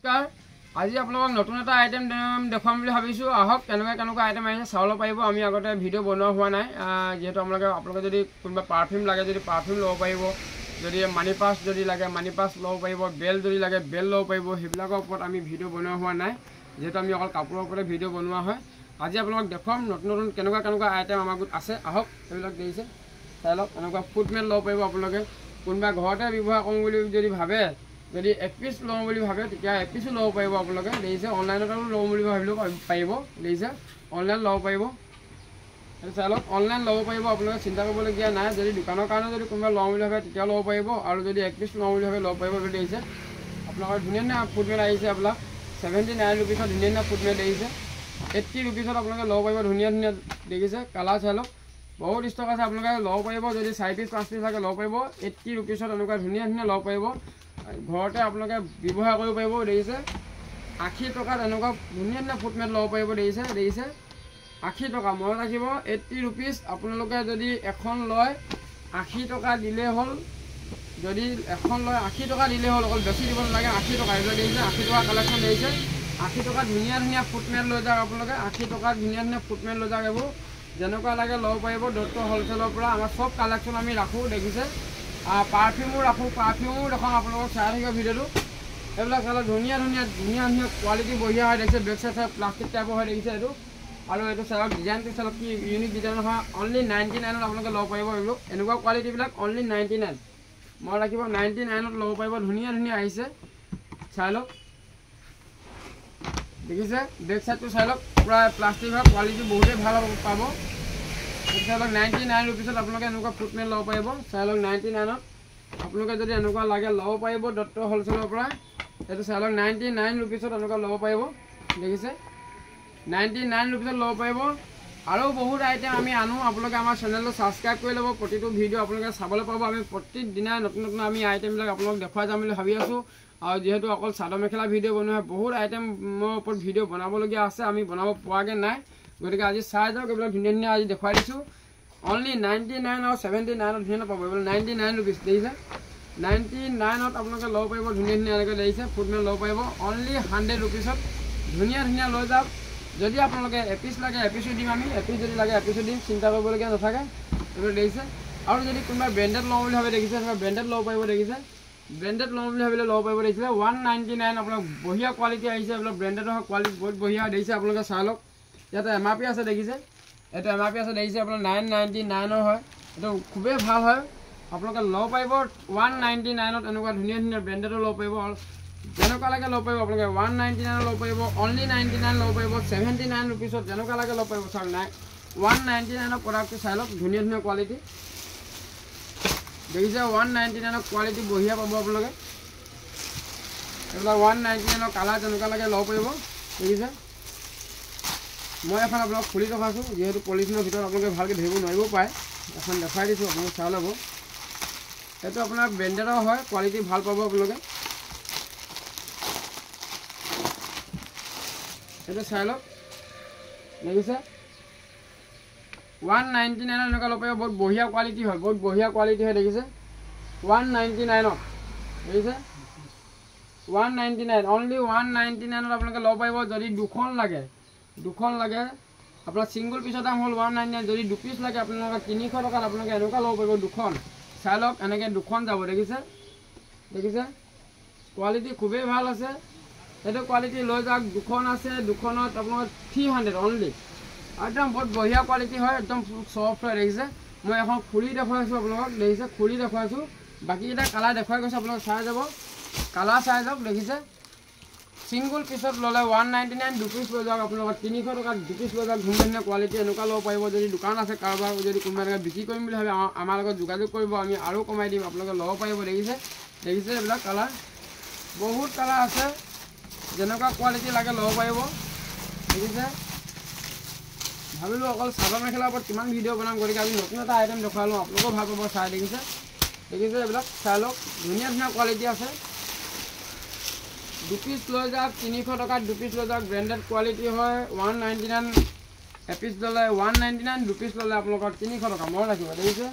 নমস্কাৰ আজি আপোনালোকক নতুন এটা আইটেম দেখাম বুলি ভাবিছোঁ আহক কেনেকুৱা আইটেম আহিছে চাব পাৰিব আমি আগতে ভিডিঅ' বনোৱা হোৱা নাই যেহেতু আপোনালোকে যদি কোনোবা পাৰফিউম লাগে যদি পাৰফিউম ল'ব পাৰিব যদি মানি পাছ যদি লাগে মানি পাছ ল'ব পাৰিব বেল যদি লাগে বেল ল'ব পাৰিব সেইবিলাকৰ ওপৰত আমি ভিডিঅ' বনোৱা হোৱা নাই যেহেতু আমি অকল কাপোৰৰ ওপৰতে ভিডিঅ' বনোৱা হয় আজি আপোনালোকক দেখাম নতুন কেনেকুৱা আইটেম আমাৰ গোট আছে আহক সেইবিলাক দেখিছে চাই লওক এনেকুৱা ফুটমেট ল'ব পাৰিব আপোনালোকে কোনোবা ঘৰতে ব্যৱহাৰ কৰোঁ বুলি যদি ভাবে যদি এক পিচ লওঁ বুলি ভাবে তেতিয়া এক পিচো ল'ব পাৰিব আপোনালোকে দেখিছে অনলাইনতো ল'ম বুলি ভাবিলেও পাৰিব দেখিছে অনলাইন ল'ব পাৰিব চাই লওক অনলাইন ল'ব পাৰিব আপোনালোকে চিন্তা কৰিবলগীয়া নাই যদি দোকানৰ কাৰণে যদি কোনোবা লওঁ বুলি ভাবে তেতিয়া ল'ব পাৰিব আৰু যদি এক পিচ লওঁ বুলি ভাবে ল'ব পাৰিব বুলি দেখিছে আপোনালোকৰ ধুনীয়া ফুটমেট আহিছে আপোনাক 79 रुपीसत धुनीয়া ফুটমেট আহিছে 80 रुपीसत আপোনালোকে ল'ব পাৰিব ধুনীয়া দেখিছে কালাৰ চাই লওক বহুত ষ্টক আছে আপোনালোকে ল'ব পাৰিব যদি 4 পিচ 5 পিচ লাগে ল'ব পাৰিব 80 रुपीसत এনেকুৱা ধুনীয়া ল'ব পাৰিব ঘৰতে আপোনালোকে ব্যৱহাৰ কৰিব পাৰিব দেখিছে 80 টকাত এনেকুৱা ধুনীয়া ফুটমেট ল'ব পাৰিব দেখিছে 80 টকা মনত ৰাখিব 80 रुपीस আপোনালোকে যদি এখন লয় 80 টকা দিলে হ'ল যদি এখন লয় 80 টকা দিলে হ'ল অকল বেছি দিব নালাগে 80 টকা এইবিলাক দেখিছে 80 টকা কালেকশ্যন দেখিছে 80 টকা ধুনীয়া ফুটমেট লৈ যাওক আপোনালোকে 80 টকা ধুনীয়া ফুটমেট লৈ যাওক এইবোৰ যেনেকুৱা লাগে ল'ব পাৰিব দত্ত হ'লচেলৰ পৰা আমাৰ সব কালেকশ্যন আমি ৰাখোঁ দেখিছে পাৰফিউমো ৰাখোঁ পাৰফিউমো দেখাওঁ আপোনালোকক চাই থাকিব ভিডিঅ'টো এইবিলাক চালে ধুনীয়া কোৱালিটি বঢ়িয়া হয় দেখিছে বেক চাইড প্লাষ্টিক টাইপৰ হয় দেখিছে এইটো আৰু এইটো চাওক ডিজাইনটো চাওক কি ইউনিক ডিজাইন হয় অনলি 99ত আপোনালোকে ল'ব পাৰিব এইবোৰ এনেকুৱা কোৱালিটিবিলাক অনলি 99 মই ৰাখিব 99ত ল'ব পাৰিব ধুনীয়া আহিছে চাই লওক দেখিছে বেক চাইডটো চাই লওক পুৰা প্লাষ্টিক হয় কোৱালিটি বহুতেই ভাল পাব চাই লওক 99 रुपीसত আপোনালোকে এনেকুৱা ফুটমেট ল'ব পাৰিব চাই লওক 99ত আপোনালোকে যদি এনেকুৱা লাগে ল'ব পাৰিব দত্ত হ'লচেলৰ পৰা এইটো চাই লওক 99 रुपीसত এনেকুৱা ল'ব পাৰিব দেখিছে 99 रुपीसত ল'ব পাৰিব আৰু বহুত আইটেম আমি আনো আপোনালোকে আমাৰ চেনেলটো ছাবস্ক্ৰাইব কৰি ল'ব প্ৰতিটো ভিডিঅ' আপোনালোকে চাবলৈ পাব আমি প্ৰতিদিনাই নতুন আমি আইটেমবিলাক আপোনালোকক দেখুৱাই যাম বুলি ভাবি আছোঁ আৰু যেহেতু অকল চাদৰ মেখেলা ভিডিঅ' বনোৱা বহুত আইটেমৰ ওপৰত ভিডিঅ' বনাবলগীয়া আছে আমি বনাব পৰাকৈ নাই গতিকে আজি চাই যাওক এইবিলাক ধুনীয়া আজি দেখুৱাই দিছোঁ অনলি 99 আৰু 79ত ধুনীয়া পাব এইবিলাক 99 रुपीस দেখিছে 99ত আপোনালোকে ল'ব পাৰিব ধুনীয়া এনেকৈ দেখিছে ফুটমেট ল'ব পাৰিব অনলি 100 रुपीसত ধুনীয়া লৈ যাওক যদি আপোনালোকে এপিচ লাগে এপিচো দিম আমি এপিচ যদি লাগে এপিচো দিম চিন্তা কৰিবলগীয়া নাথাকে এইবোৰ দেখিছে আৰু যদি কোনোবা ব্ৰেণ্ডেড লওঁ বুলি ভাবে দেখিছে ব্ৰেণ্ডেড ল'ব পাৰিব দেখিছে ব্ৰেণ্ডেড লওঁ বুলি ভাবিলে ল'ব পাৰিব দেখিছে 199 আপোনালোক বঢ়িয়া কোৱালিটি আহিছে এইবিলাক ব্ৰেণ্ডেডৰ হয় কোৱালিটি বহুত বঢ়িয়া দেখিছে আপোনালোকে চাই লওক ইয়াতে MRP আছে দেখিছে এইটো MRP আছে দেখিছে আপোনাৰ 999 হয় এইটো খুবেই ভাল হয় আপোনালোকে ল'ব পাৰিব 199ত এনেকুৱা ধুনীয়া ব্ৰেণ্ডেডৰ ল'ব পাৰিব যেনেকুৱা লাগে ল'ব পাৰিব আপোনালোকে 199 ল'ব পাৰিব অনলি 99 ল'ব পাৰিব 79 रुपीसত যেনেকুৱা লাগে ল'ব পাৰিব চাওক 199ৰ প্ৰডাক্টটো চাই লওক ধুনীয়া কোৱালিটি দেখিছে 199ৰ কোৱালিটি বঢ়িয়া পাব আপোনালোকে এইবিলাক 199ৰ কালাৰ যেনেকুৱা লাগে ল'ব পাৰিব দেখিছে মই এখন আপোনালোকক খুলি দেখাইছোঁ যিহেতু পলিথিনৰ ভিতৰত আপোনালোকে ভালকৈ ধৰিব নোৱাৰিব পাৰে এখন দেখাই দিছোঁ আপোনালোকে চাই ল'ব এইটো আপোনাৰ ব্ৰেণ্ডেডৰ হয় কোৱালিটি ভাল পাব আপোনালোকে এইটো চাই লওক দেখিছে 199ত এনেকুৱা ল'ব পাৰিব বহুত বঢ়িয়া কোৱালিটি হয় দেখিছে 199ত দেখিছে 199 অনলি 199ত আপোনালোকে ল'ব পাৰিব যদি দুখন লাগে আপোনাৰ ছিংগল পিচৰ দাম হ'ল 199 যদি দুপিচ লাগে আপোনালোকে 300 টকাত আপোনালোকে এনেকুৱা ল'ব পাৰিব দুখন চাই লওক এনেকৈ দুখন যাব দেখিছে কোৱালিটি খুবেই ভাল আছে এইটো কোৱালিটি লৈ যাওক দুখন আছে দুখনত আপোনালোকৰ 300 অনলি একদম বহুত বঢ়িয়া কোৱালিটি হয় একদম সফ্ট হয় দেখিছে মই এখন খুলি দেখুৱাইছোঁ আপোনালোকক দেখিছে খুলি দেখুৱাইছোঁ বাকীকেইটা কালাৰ দেখুৱাই গৈছে আপোনালোক চাই যাব কালাৰ চাই যাওক দেখিছে ছিংগল পিচত ল'লে 199 দুপিচ লৈ যাওক আপোনালোকৰ 300 টকাত দুপিচ লৈ যাওক ধুনীয়া কোৱালিটি এনেকুৱা ল'ব পাৰিব যদি দোকান আছে কাৰোবাৰ যদি কোনোবা এনেকৈ বিক্ৰী কৰিম বুলি ভাবে আমাৰ লগত যোগাযোগ কৰিব আমি আৰু কমাই দিম আপোনালোকে ল'ব পাৰিব দেখিছে এইবিলাক কালাৰ বহুত কালাৰ আছে যেনেকুৱা কোৱালিটি লাগে ল'ব পাৰিব দেখিছে ভাবিলোঁ অকল চাদৰ মেখেলাৰ ওপৰত কিমান ভিডিঅ' বনাম গতিকে আমি নতুন এটা আইটেম দেখুৱালোঁ আপোনালোকেও ভাল পাব চাই দেখিছে এইবিলাক চাই লওক ধুনীয়া কোৱালিটি আছে দুপিচ লৈ যাওক 300 টকাত দুপিচ লৈ যাওক ব্ৰেণ্ডেড কোৱালিটি হয় 199 এপিচ ল'লে 199 দুপিচ ল'লে আপোনালোকৰ 300 টকা মনত ৰাখিব দেখিছে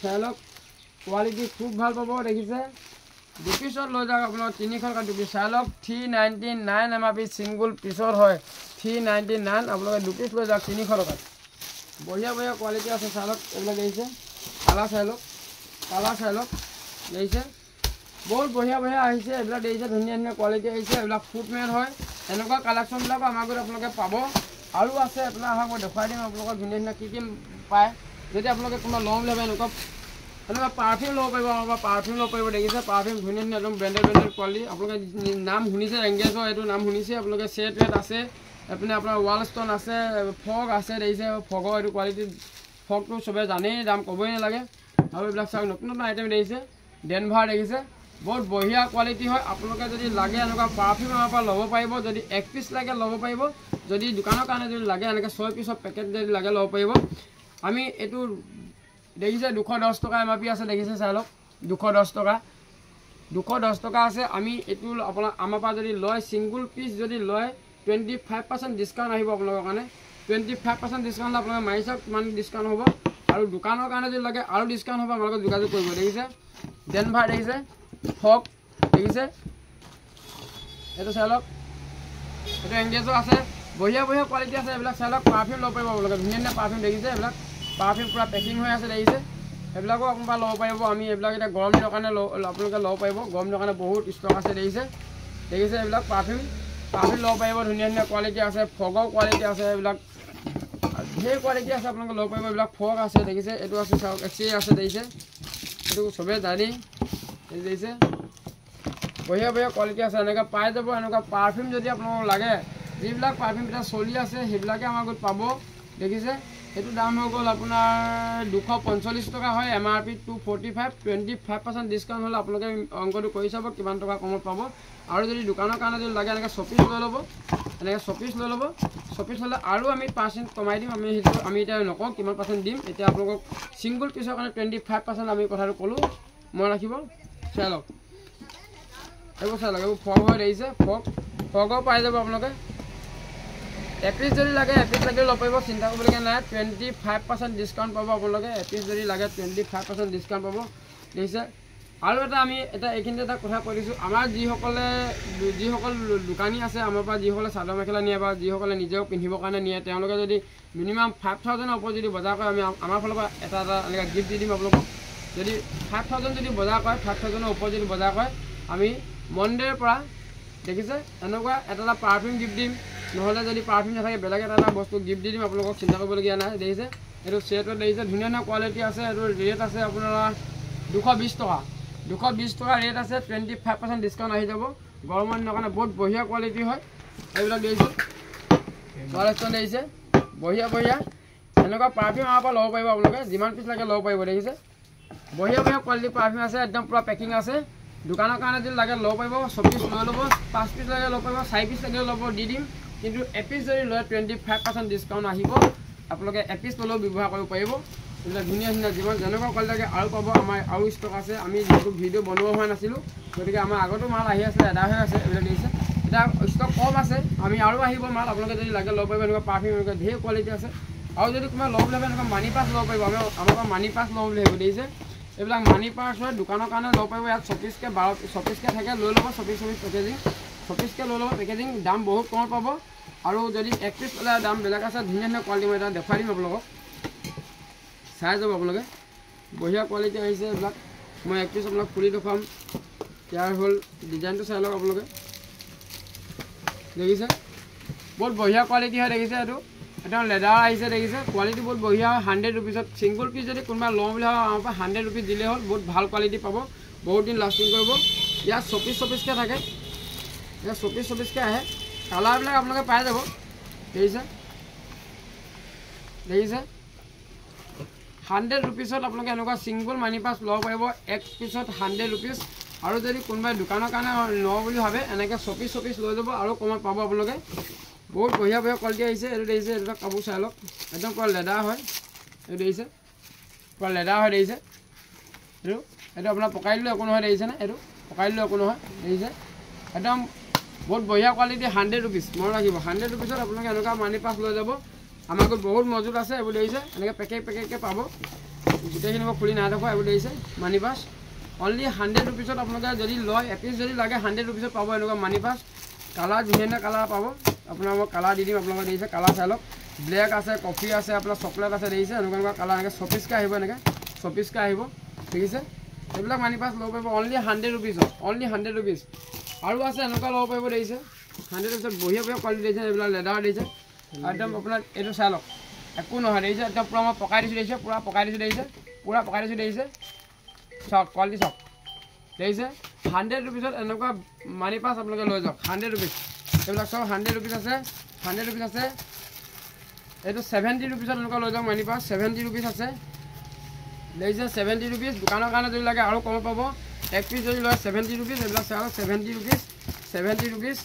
চাই লওক কোৱালিটি খুব ভাল পাব দেখিছে দুপিছত লৈ যাওক আপোনাৰ 3খন দুপিছ চাই লওক 399 MRP চিংগুল পিছত হয় 399 আপোনালোকে দুপিছ লৈ যাওক 300 টকাত বঢ়িয়া বঢ়িয়া কোৱালিটি আছে চাই লওক এইবিলাক দেখিছে কালাৰ চাই লওক দেখিছে বহুত বঢ়িয়া বঢ়িয়া আহিছে এইবিলাক দেখিছে ধুনীয়া ধুনীয়া কোৱালিটি আহিছে এইবিলাক ফুটমেন হয় এনেকুৱা কালেকশ্যনবিলাক আমাৰ ঘৰত আপোনালোকে পাব আৰু আছে আপোনাৰ আহক মই দেখুৱাই দিম আপোনালোকৰ ধুনীয়া ধুনীয়া কি পায় যদি আপোনালোকে কোনোবা লওঁ বুলি ভাবে এনেকুৱা পাৰফিউম ল'ব পাৰিব আমাৰ পাৰফিউম ল'ব পাৰিব দেখিছে পাৰফিউম ধুনীয়া ধুনীয়া একদম ব্ৰেণ্ডেড কোৱালিটি আপোনালোকে নাম শুনিছে এংগেজৰ এইটো নাম শুনিছে আপোনালোকে চেট ৱেট আছে এইপিনে আপোনাৰ ৱাল ষ্টন আছে ফগ আছে দেখিছে ফগৰ এইটো কোৱালিটি ফগটো চবে জানেই দাম ক'বই নালাগে আৰু এইবিলাক চাওক নতুন নতুন আইটেম দেখিছে ডেনভাৰ দেখিছে বহুত বঢ়িয়া কোৱালিটি হয় আপোনালোকে যদি লাগে এনেকুৱা পাৰফিউম আমাৰ পৰা ল'ব পাৰিব যদি 1 পিচ লাগে ল'ব পাৰিব যদি দোকানৰ কাৰণে যদি লাগে এনেকৈ 6 পিচৰ পেকেট যদি লাগে ল'ব পাৰিব আমি এইটো দেখিছে 210 টকা MRP আছে দেখিছে চাই লওক 210 টকা আছে আমি এইটো আপোনাৰ আমাৰ পৰা যদি লয় চিংগুল পিচ যদি লয় 25% ডিছকাউণ্ট আহিব আপোনালোকৰ কাৰণে 25% ডিছকাউণ্ট আপোনালোকে মাৰি চাওক কিমান ডিছকাউণ্ট হ'ব আৰু দোকানৰ কাৰণে যদি লাগে আৰু ডিছকাউণ্ট হ'ব আপোনালোকে যোগাযোগ কৰিব দেখিছে ডেনভাৰ দেখিছে ফগ দেখিছে এইটো চাই লওক এইটো এংগেজো আছে বঢ়িয়া বঢ়িয়া কোৱালিটি আছে এইবিলাক চাই লওক পাৰফিউম ল'ব পাৰিব আপোনালোকে ধুনীয়া ধুনীয়া পাৰফিউম দেখিছে এইবিলাক পাৰফিউম পূৰা পেকিং হৈ আছে দেখিছে এইবিলাকো আপোনালোকে ল'ব পাৰিব আমি এইবিলাক এতিয়া গৰম দিনৰ কাৰণে আপোনালোকে ল'ব পাৰিব গৰম দিনৰ কাৰণে বহুত ষ্টক আছে দেখিছে এইবিলাক পাৰফিউম ল'ব পাৰিব ধুনীয়া ধুনীয়া কোৱালিটি আছে ফগৰ কোৱালিটি আছে এইবিলাক ঢেৰ কোৱালিটি আছে আপোনালোকে ল'ব পাৰিব এইবিলাক ফগ আছে দেখিছে এইটো আছে চাওক এক্সে আছে দেখিছে এইটো চবেই জানেই এই দেখিছে বঢ়িয়া বঢ়িয়া কোৱালিটি আছে এনেকৈ পাই যাব এনেকুৱা পাৰফিউম যদি আপোনালোকক লাগে যিবিলাক পাৰফিউম এতিয়া চলি আছে সেইবিলাকে আমাৰ ঘৰত পাব দেখিছে এইটো দাম হৈ গ'ল আপোনাৰ 245 টকা হয় MRP 245 25% ডিছকাউণ্ট হ'লে আপোনালোকে অংকটো কৰি চাব কিমান টকা কমত পাব আৰু যদি দোকানৰ কাৰণে যদি লাগে এনেকৈ 6 পিচ লৈ ল'ব এনেকৈ 6 পিচ লৈ ল'ব 6 পিচ হ'লে আৰু আমি 5% কমাই দিম আমি সেইটো আমি এতিয়া নকওঁ কিমান পাৰ্চেণ্ট দিম এতিয়া আপোনালোকক চিংগুল পিচৰ কাৰণে 25% আমি কথাটো ক'লোঁ মই ৰাখিব চাই লওক এইবোৰ চাই লওক এইবোৰ ফগ হৈ দেখিছে ফগৰ পাই যাব আপোনালোকে এপিচ যদি লাগে এপিচ লাগিলে ল'ব পাৰিব চিন্তা কৰিবলগীয়া নাই 25% ডিছকাউণ্ট পাব আপোনালোকে এপিচ যদি লাগে 25% ডিছকাউণ্ট পাব দেখিছে আৰু এটা আমি এইখিনিতে এটা কথা কৈ দিছোঁ আমাৰ যিসকল দোকানী আছে আমাৰ পৰা যিসকলে চাদৰ মেখেলা নিয়ে বা যিসকলে নিজেও পিন্ধিবৰ কাৰণে নিয়ে তেওঁলোকে যদি মিনিমাম 5000 ওপৰত যদি বজাৰ কৰে আমি আমাৰ ফালৰ পৰা এটা এনেকৈ গিফ্ট দি দিম আপোনালোকক যদি 5000 যদি বজাৰ কৰে 5000 ওপৰত যদি বজাৰ কৰে আমি মনডেৰ পৰা দেখিছে এনেকুৱা এটা পাৰফিউম গিফ্ট দিম নহ'লে যদি পাৰফিউম নাথাকে বেলেগ এটা বস্তু গিফ্ট দি দিম আপোনালোকক চিন্তা কৰিবলগীয়া নাই দেখিছে এইটো চেটত দেখিছে ধুনীয়া ধুনীয়া কোৱালিটি আছে এইটো ৰেট আছে আপোনাৰ 220 টকা ৰেট আছে 25% ডিছকাউণ্ট আহি যাব গৰমৰ দিনৰ কাৰণে বহুত বঢ়িয়া কোৱালিটি হয় এইবিলাক দেখিছোঁ কালেকশ্যন দেখিছে বঢ়িয়া এনেকুৱা পাৰফিউম আমাৰ পৰা ল'ব পাৰিব আপোনালোকে যিমান পিচ লাগে ল'ব পাৰিব দেখিছে বঢ়িয়া কোৱালিটি পাৰফিউম আছে একদম পূৰা পেকিং আছে দোকানৰ কাৰণে যদি লাগে ল'ব পাৰিব 6 পিচ লৈ ল'ব 5 পিচ লাগে ল'ব পাৰিব 4 পিচ লাগে ল'ব দি দিম কিন্তু এপিচ যদি লয় 25% ডিছকাউণ্ট আহিব আপোনালোকে এপিচ ল'লেও ব্যৱহাৰ কৰিব পাৰিব এইবিলাক ধুনীয়া যিমান যেনেকুৱা কোৱালিটি লাগে আৰু পাব আমাৰ আৰু ষ্টক আছে আমি যিহেতু ভিডিঅ' বনোৱা হোৱা নাছিলোঁ গতিকে আমাৰ আগতো মাল আহি আছে এদাই হৈ আছে এইবিলাক দেখিছে এতিয়া ষ্টক কম আছে আমি আৰু আহিব মাল আপোনালোকে যদি লাগে ল'ব পাৰিব এনেকুৱা পাৰফিউম এনেকুৱা ঢেৰ কোৱালিটি আছে আৰু যদি কোনোবা ল'ব বুলি ভাবে এনেকুৱা মানি পাছ ল'ব পাৰিব আমাৰ পৰা মানি পাছ ল'ব বুলি ভাবিব দেখিছে এইবিলাক মানি পাছ হয় দোকানৰ কাৰণে ল'ব পাৰিব ইয়াত 24 কে থাকে লৈ ল'ব 24 পেকেজিং 24 কে লৈ ল'ব পেকেজিং দাম বহুত কম পাব আৰু যদি 1 পিচ ল'লে দাম বেলেগ আছে ধুনীয়া কোৱালিটি মই এটা দেখুৱাই দিম আপোনালোকক চাই যাব আপোনালোকে বঢ়িয়া কোৱালিটি আহিছে এইবিলাক মই 1 পিচ আপোনালোক খুলি দেখুৱাম ইয়াৰ হ'ল ডিজাইনটো চাই লওক আপোনালোকে দেখিছে বহুত বঢ়িয়া কোৱালিটি হয় দেখিছে এইটো একদম লেডাৰ আহিছে দেখিছে কোৱালিটি বহুত বঢ়িয়া হয় 100 रुपीसত সিঙ্গল পিচ যদি কোনোবা লওঁ বুলি ভাবে আমাৰ পৰা 100 रुपीस দিলে হ'ল বহুত ভাল কোৱালিটি পাব বহুত দিন লাষ্টিং কৰিব ইয়াত 24 কে থাকে ইয়াত 24 কে আহে কালাৰবিলাক আপোনালোকে পাই যাব দেখিছে 100 रुपीसত আপোনালোকে এনেকুৱা সিঙ্গল মানি পাছ ল'ব পাৰিব 1 পিচত 100 रुपीस আৰু যদি কোনোবাই দোকানৰ কাৰণে লওঁ বুলি ভাবে এনেকৈ 24 পিচ লৈ যাব আৰু কমত পাব আপোনালোকে বহুত বঢ়িয়া কোৱালিটি আহিছে এইটো দেখিছে এইটো কাপোৰ চাই লওক একদম পূৰা লেডাৰ হয় এইটো দেখিছে পূৰা লেডাৰ হয় দেখিছে এইটো আপোনাৰ পকাই দিলেও একো নহয় দেখিছেনে এইটো পকাই দিলেও একো নহয় দেখিছে একদম বহুত বঢ়িয়া কোৱালিটি 100 रुपीस মনত ৰাখিব 100 रुपीसত আপোনালোকে এনেকুৱা মানি পাছ লৈ যাব আমাৰ ঘৰত বহুত মজুত আছে এইবোৰ দেখিছে এনেকৈ পেকেটকৈ পাব গোটেইখিনি মই খুলি নাই দেখুৱা এইবোৰ দেখিছে মানি পাছ অনলি 100 ৰুপিছত আপোনালোকে যদি লয় এপিচ যদি লাগে 100 ৰুপিছত পাব এনেকুৱা মানি পাছ কালাৰ ধুনীয়া কালাৰ পাব আপোনাৰ মই কালাৰ দি দিম আপোনালোকে দেখিছে কালাৰ চাই লওক ব্লেক আছে কফি আছে আপোনাৰ চকলেট আছে দেখিছে এনেকুৱা কালাৰ এনেকৈ 24কৈ আহিব এনেকৈ 24কৈ আহিব দেখিছে এইবিলাক মানি পাছ ল'ব পাৰিব অনলি 100 ৰুপিছত অনলি 100 ৰুপিছ আৰু আছে এনেকুৱা ল'ব পাৰিব দেখিছে 100 ৰুপিছত বঢ়িয়া কোৱালিটি দিছে এইবিলাক লেডাৰ দিছে একদম আপোনাৰ এইটো চাই লওক একো নহয় দেখিছে একদম পূৰা মই পকাই দিছোঁ দেখিছে পূৰা পকাই দিছোঁ দেখিছে পূৰা পকাই দিছোঁ দেখিছে চাওক কোৱালিটি চাওক দেখিছে 100 ৰুপিছত এনেকুৱা মানি পাছ আপোনালোকে লৈ যাওক 100 ৰুপিছ এইবিলাক চব 100 ৰুপিছ আছে 100 ৰুপিছ আছে এইটো 70 ৰুপিছত এনেকুৱা লৈ যাওক মানি পাছ 70 ৰুপিছ আছে দেখিছে 70 ৰুপিছ দোকানৰ কাৰণে যদি লাগে আৰু কম পাব এক পিচ যদি লয় 70 ৰুপিছ এইবিলাক চাওক 70 ৰুপিছ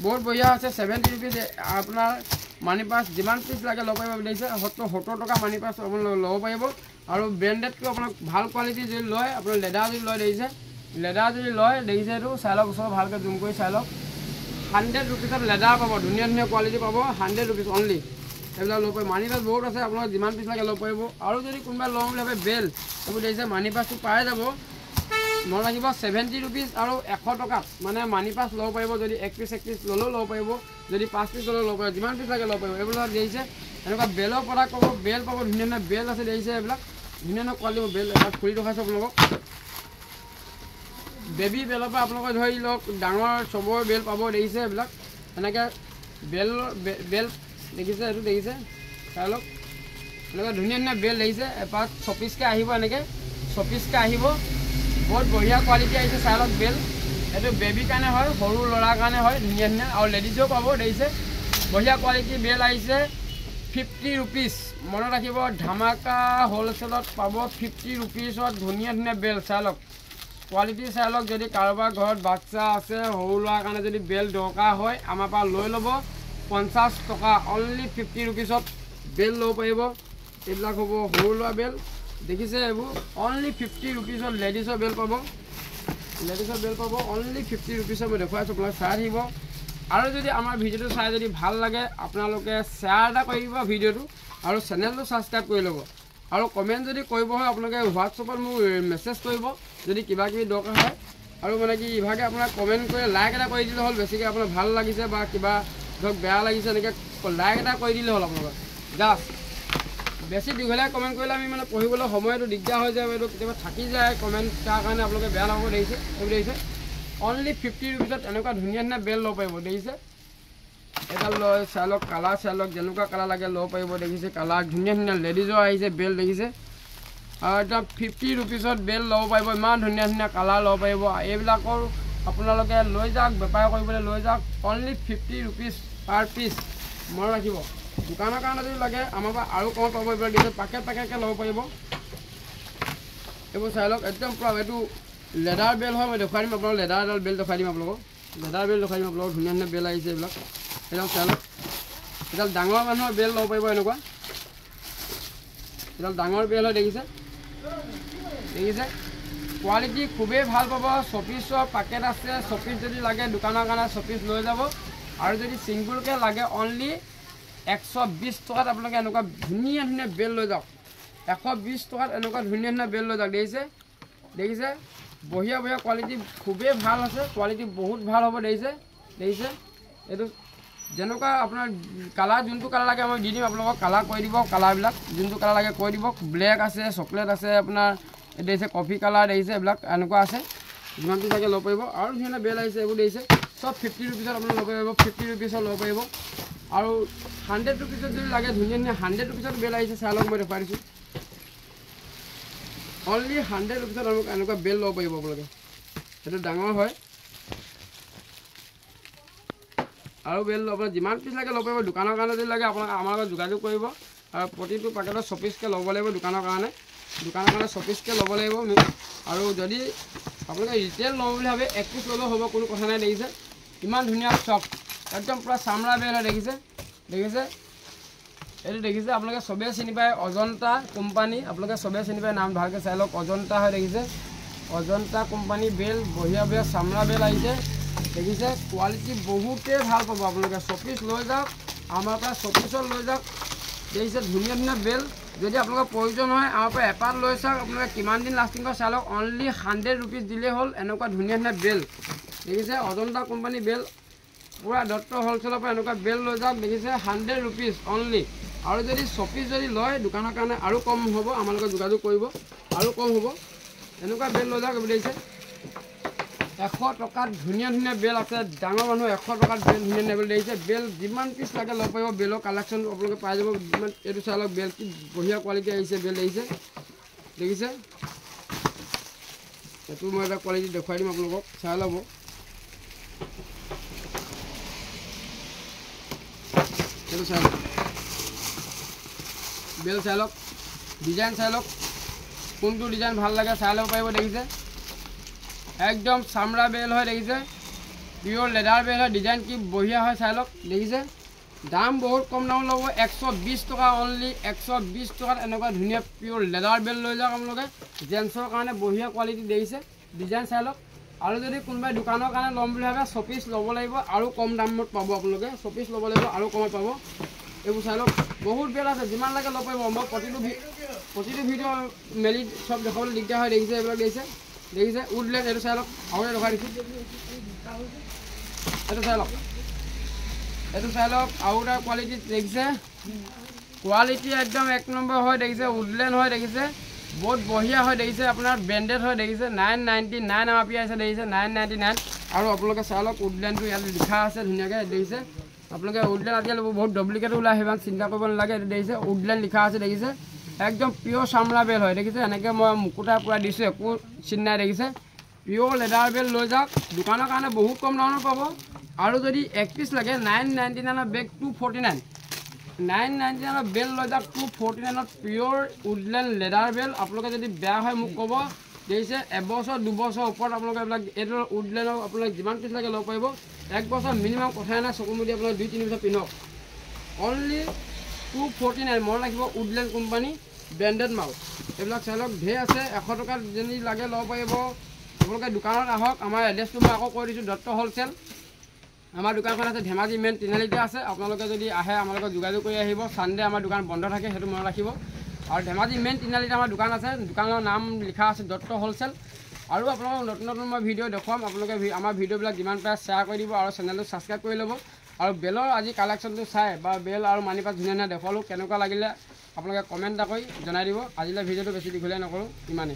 বহুত বঢ়িয়া আছে 70 ৰুপিছ আপোনাৰ মানি পাছ যিমান পিচ লাগে ল'ব পাৰিব দেখিছে 70 টকা মানি পাছ আপোনালোকে ল'ব পাৰিব আৰু ব্ৰেণ্ডেডটো আপোনাক ভাল কোৱালিটি যদি লয় আপোনাৰ লেডাৰ যদি লয় দেখিছে লেডাৰ যদি লয় দেখিছে এইটো চাই লওক ওচৰত ভালকৈ জুম কৰি চাই লওক 100 ৰুপিছত লেডাৰ পাব ধুনীয়া কোৱালিটি পাব 100 ৰুপিছ অনলি এইবিলাক ল'ব পাৰিব মানি পাছ বহুত আছে আপোনাক যিমান পিচ লাগে ল'ব পাৰিব আৰু যদি কোনোবাই লওঁ বুলি ভাবে বেল এইবোৰ দেখিছে মানি পাছটো পাই যাব মন লাগিব 70 ৰুপিছ আৰু 100 টকাত মানে মানি পাছ ল'ব পাৰিব যদি এক পিচ ল'লেও ল'ব পাৰিব যদি 5 পিচ ল'লেও ল'ব পাৰিব যিমান পিচ লাগে ল'ব পাৰিব এইবিলাক দেখিছে এনেকুৱা বেলৰ প্ৰডাক্ট পাব বেল পাব ধুনীয়া বেল আছে দেখিছে এইবিলাক ধুনীয়া কোৱালিটি বেল এটা খুলি ৰখাইছোঁ আপোনালোকক বেবী বেলৰ পৰা আপোনালোকে ধৰি লওক ডাঙৰ চবৰে বেল পাব দেখিছে এইবিলাক এনেকৈ বেল দেখিছে এইটো দেখিছে চাই লওক এনেকৈ ধুনীয়া বেল দেখিছে এপাত 24কৈ আহিব এনেকৈ 24কৈ আহিব বহুত বঢ়িয়া কোৱালিটি আহিছে চাই লওক বেল এইটো বেবীৰ কাৰণে হয় সৰু ল'ৰাৰ কাৰণে হয় ধুনীয়া আৰু লেডিজেও পাব দেখিছে বঢ়িয়া কোৱালিটি বেল আহিছে 50 ৰুপিছ মনত ৰাখিব ধামাকা হ'লচেলত পাব 50 ৰুপিছত ধুনীয়া বেল চাই লওক কোৱালিটি চাই লওক যদি কাৰোবাৰ ঘৰত বাচ্চা আছে সৰু ল'ৰাৰ কাৰণে যদি বেল দৰকাৰ হয় আমাৰ পৰা লৈ ল'ব 50 টকা অনলি 50 ৰুপিছত বেল ল'ব পাৰিব এইবিলাক হ'ব সৰু ল'ৰা বেল দেখিছে এইবোৰ অনলি 50 ৰুপিছত লেডিজৰ বেল পাব অনলি 50 ৰুপিছত মই দেখুৱাইছোঁ আপোনালোকে চাই থাকিব আৰু যদি আমাৰ ভিডিঅ'টো চাই যদি ভাল লাগে আপোনালোকে শ্বেয়াৰ এটা কৰি দিব ভিডিঅ'টো আৰু চেনেলটো ছাবস্ক্ৰাইব কৰি ল'ব আৰু কমেণ্ট যদি কৰিব হয় আপোনালোকে হোৱাটছএপত মোক মেছেজ কৰিব যদি কিবা কিবি দৰকাৰ হয় আৰু মানে কি ইভাগে আপোনাক কমেণ্ট কৰি লাইক এটা কৰি দিলে হ'ল বেছিকৈ আপোনাৰ ভাল লাগিছে বা কিবা ধৰক বেয়া লাগিছে এনেকৈ লাইক এটা কৰি দিলে হ'ল আপোনালোকে জাষ্ট বেছি দীঘলীয়া কমেণ্ট কৰিলে আমি মানে পঢ়িবলৈ সময়টো দিগদাৰ হৈ যায় এইটো কেতিয়াবা থাকি যায় কমেণ্ট তাৰ কাৰণে আপোনালোকে বেয়া নাপাব দেখিছে এইবোৰ দেখিছে অনলি 50 ৰুপিছত এনেকুৱা ধুনীয়া বেল ল'ব পাৰিব দেখিছে এডাল লৈ চাই লওক কালাৰ চাই লওক যেনেকুৱা কালাৰ লাগে ল'ব পাৰিব দেখিছে কালাৰ ধুনীয়া লেডিজৰ আহিছে বেল দেখিছে আৰু একদম 50 ৰুপিছত বেল ল'ব পাৰিব ইমান ধুনীয়া কালাৰ ল'ব পাৰিব এইবিলাকৰ আপোনালোকে লৈ যাওক বেপাৰ কৰিবলৈ লৈ যাওক অনলি 50 ৰুপিছ পাৰ পিচ মনত ৰাখিব দোকানৰ কাৰণে যদি লাগে আমাৰ পৰা আৰু কম পাব এইবিলাক দিছে পেকেটকৈ ল'ব পাৰিব এইবোৰ চাই লওক একদম পূৰা এইটো লেডাৰ বেল হয় মই দেখুৱাই দিম আপোনালোকক লেডাৰ এডাল বেল দেখুৱাই দিম আপোনালোকক ধুনীয়া বেল আহিছে এইবিলাক একদম চাই লওক এডাল ডাঙৰ মানুহৰ বেল ল'ব পাৰিব এনেকুৱা এডাল ডাঙৰ বেল হয় দেখিছে কোৱালিটি খুবেই ভাল পাব 24ৰ পেকেট আছে 24 যদি লাগে দোকানৰ কাৰণে 24 লৈ যাব আৰু যদি ছিংগুলকৈ লাগে অনলি 120 টকাত আপোনালোকে এনেকুৱা ধুনীয়া বেল লৈ যাওক 120 টকাত এনেকুৱা ধুনীয়া বেল লৈ যাওক দেখিছে বঢ়িয়া কোৱালিটি খুবেই ভাল আছে কোৱালিটি বহুত ভাল হ'ব দেখিছে এইটো যেনেকুৱা আপোনাৰ কালাৰ যোনটো কালাৰ লাগে মই দি দিম আপোনালোকক কালাৰ কৰি দিব কালাৰবিলাক যোনটো কালাৰ লাগে কৈ দিব ব্লেক আছে চকলেট আছে আপোনাৰ এইটো দেখিছে কফি কালাৰ দেখিছে এইবিলাক এনেকুৱা আছে যিমান পিচ লাগে ল'ব পাৰিব আৰু ধুনীয়া বেল আহিছে এইবোৰ দেখিছে চব 50 ৰুপিছত আপোনালোকে ল'ব পাৰিব 50 ৰুপিছত ল'ব পাৰিব আৰু 100 ৰুপিছত যদি লাগে ধুনীয়া 100 ৰুপিছত বেল আহিছে চাই লওক মই দেখুৱাই দিছোঁ অনলি 100 ৰুপিছত এনেকুৱা বেল ল'ব পাৰিব আপোনালোকে সেইটো ডাঙৰ হয় আৰু বেল আপোনাৰ যিমান পিচ লাগে ল'ব পাৰিব দোকানৰ কাৰণে যদি লাগে আপোনালোকে আমাৰ লগত যোগাযোগ কৰিব আৰু প্ৰতিটো পেকেটত 24কৈ ল'ব লাগিব দোকানৰ কাৰণে 24কৈ ল'ব লাগিব আৰু যদি আপোনালোকে ৰিটেইল লওঁ বুলি ভাবে 1 পিচ ল'লেও হ'ব কোনো কথা নাই দেখিছে ইমান ধুনীয়া চফ্ট একদম পূৰা চামৰা বেল হয় দেখিছে এইটো দেখিছে আপোনালোকে চবেই চিনি পায় অজন্তা কোম্পানী আপোনালোকে চবেই চিনি পায় নাম ভালকৈ চাই লওক অজন্তা হয় দেখিছে অজন্তা কোম্পানী বেল বঢ়িয়া চামৰা বেল আহিছে দেখিছে কোৱালিটি বহুতেই ভাল পাব আপোনালোকে 24 লৈ যাওক আমাৰ পৰা 24ত লৈ যাওক দেখিছে ধুনীয়া ধুনীয়া বেল। যদি আপোনালোকৰ প্ৰয়োজন হয় আমাৰ পৰা এপাত লৈ চাওক, আপোনালোকে কিমান দিন লাষ্টিং কৰে চাই লওক। অনলি 100 ৰুপিজ দিলেই হ'ল। এনেকুৱা ধুনীয়া ধুনীয়া বেল দেখিছে, অজন্তা কোম্পানী বেল, পূৰা দত্ত হ'লচেলৰ পৰা এনেকুৱা বেল লৈ যাওক। দেখিছে 100 ৰুপিজ অনলি। আৰু যদি শ্বপিচ যদি লয় দোকানৰ কাৰণে আৰু কম হ'ব, আমাৰ লগত যোগাযোগ কৰিব, আৰু কম হ'ব। এনেকুৱা বেল লৈ যাওক। দেখিছে 100 টকাত ধুনীয়া ধুনীয়া বেল আছে। ডাঙৰ মানুহ 100 টকাত বেল ধুনীয়া ধুনীয়া বেল দেখিছে। বেল যিমান পিচ লাগে ল'ব পাৰিব। বেলৰ কালেকশ্যন আপোনালোকে পাই যাব। যিমান এইটো চাই লওক, বেল কি বঢ়িয়া কোৱালিটি আহিছে বেল দেখিছে। দেখিছে এইটো মই এটা কোৱালিটি দেখুৱাই দিম আপোনালোকক, চাই ল'ব। এইটো চাই লওক, বেল চাই লওক, ডিজাইন চাই লওক, কোনটো ডিজাইন ভাল লাগে চাই ল'ব পাৰিব। দেখিছে একদম চামৰা বেল হয়। দেখিছে পিয়'ৰ লেডাৰ বেল হয়। ডিজাইন কি বঢ়িয়া হয় চাই লওক। দেখিছে দাম বহুত কম দাম ল'ব, 120 টকা অনলি। 120 টকাত এনেকুৱা ধুনীয়া পিয়'ৰ লেডাৰ বেল লৈ যাওক আপোনালোকে। জেন্টছৰ কাৰণে বঢ়িয়া কোৱালিটি দেখিছে, ডিজাইন চাই লওক। আৰু যদি কোনোবাই দোকানৰ কাৰণে ল'ম বুলি ভাবে শ্বপিচ ল'ব লাগিব, আৰু কম দামত পাব আপোনালোকে। শ্বপিচ ল'ব লাগিব আৰু কমত পাব। এইবোৰ চাই লওক, বহুত বেল আছে, যিমান লাগে ল'ব পাৰিব। মই প্ৰতিটো ভিডিঅ' মেলি চব দেখাবলৈ দিগদাৰ হয়। দেখিছে এইবিলাক দেখিছে। দেখিছে উডলেণ্ড, এইটো চাই লওক, আৰু দেখাই দিছোঁ। এইটো চাই লওক, এইটো চাই লওক, আৰু এটা কোৱালিটি দেখিছে, কোৱালিটি একদম 1 নম্বৰ হয়। দেখিছে উডলেণ্ড হয়। দেখিছে বহুত বঢ়িয়া হয়। দেখিছে আপোনাৰ ব্ৰেণ্ডেড হয়। দেখিছে 999 MRP আছে। দেখিছে 999। আৰু আপোনালোকে চাই লওক উডলেণ্ডটো ইয়াত লিখা আছে ধুনীয়াকৈ। দেখিছে আপোনালোকে উডলেণ্ড আজিকালি বহুত ডুপ্লিকেট ওলাই, সেইবিলাক চিন্তা কৰিব নালাগে। এইটো দেখিছে উডলেণ্ড লিখা আছে। দেখিছে একদম পিয়'ৰ চামৰা বেল হয়। দেখিছে এনেকৈ মই মুকুটাৰ পৰা দিছোঁ, একো চিন নাই। দেখিছে পিয়'ৰ লেডাৰ বেল লৈ যাওক। দোকানৰ কাৰণে বহুত কম দামত পাব। আৰু যদি 1 পিচ লাগে 999 বেগ 249, 999 বেল লৈ যাওক। 249 পিয়'ৰ উডলেণ্ড লেডাৰ বেল। আপোনালোকে যদি বেয়া হয় মোক ক'ব। দেখিছে 1 বছৰ 2 বছৰ ওপৰত আপোনালোকে এইবিলাক এইটো উডলেণ্ডৰ আপোনালোকে যিমান পিচ লাগে ল'ব পাৰিব। 1 বছৰ মিনিমাম কথাই নাই, চকু মুদি আপোনালোকে 2-3 বছৰ পিন্ধক। অনলি 249 মনত ৰাখিব, উডলেণ্ড কোম্পানী ব্ৰেণ্ডেড মাল। এইবিলাক চাই লওক ঢেৰ আছে। 100 টকাত যদি লাগে ল'ব পাৰিব। আপোনালোকে দোকানত আহক। আমাৰ এড্ৰেছটো মই আকৌ কৈ দিছোঁ, দত্ত হ'লচেল। আমাৰ দোকানখন আছে ধেমাজি মেইন তিনিআলিতে আছে। আপোনালোকে যদি আহে আমাৰ লগত যোগাযোগ কৰি আহিব। ছানডে আমাৰ দোকান বন্ধ থাকে, সেইটো মনত ৰাখিব। আৰু ধেমাজি মেইন তিনিআলিতে আমাৰ দোকান আছে। দোকানৰ নাম লিখা আছে দত্ত হ'লচেল। আৰু আপোনালোকক নতুন নতুন মই ভিডিঅ' দেখুৱাম। আপোনালোকে আমাৰ ভিডিঅ'বিলাক যিমান পাৰে শ্বেয়াৰ কৰি দিব, আৰু চেনেলটো ছাবস্ক্ৰাইব কৰি ল'ব। আৰু বেলৰ আজি কালেকশ্যনটো চাই বা বেল আৰু মানি পাত ধুনীয়া ধুনীয়া দেখুৱালোঁ, কেনেকুৱা লাগিলে আপোনালোকে কমেণ্ট এটা কৰি জনাই দিব। আজিলৈ ভিডিঅ'টো বেছি দীঘলীয়া নকৰোঁ, ইমানেই।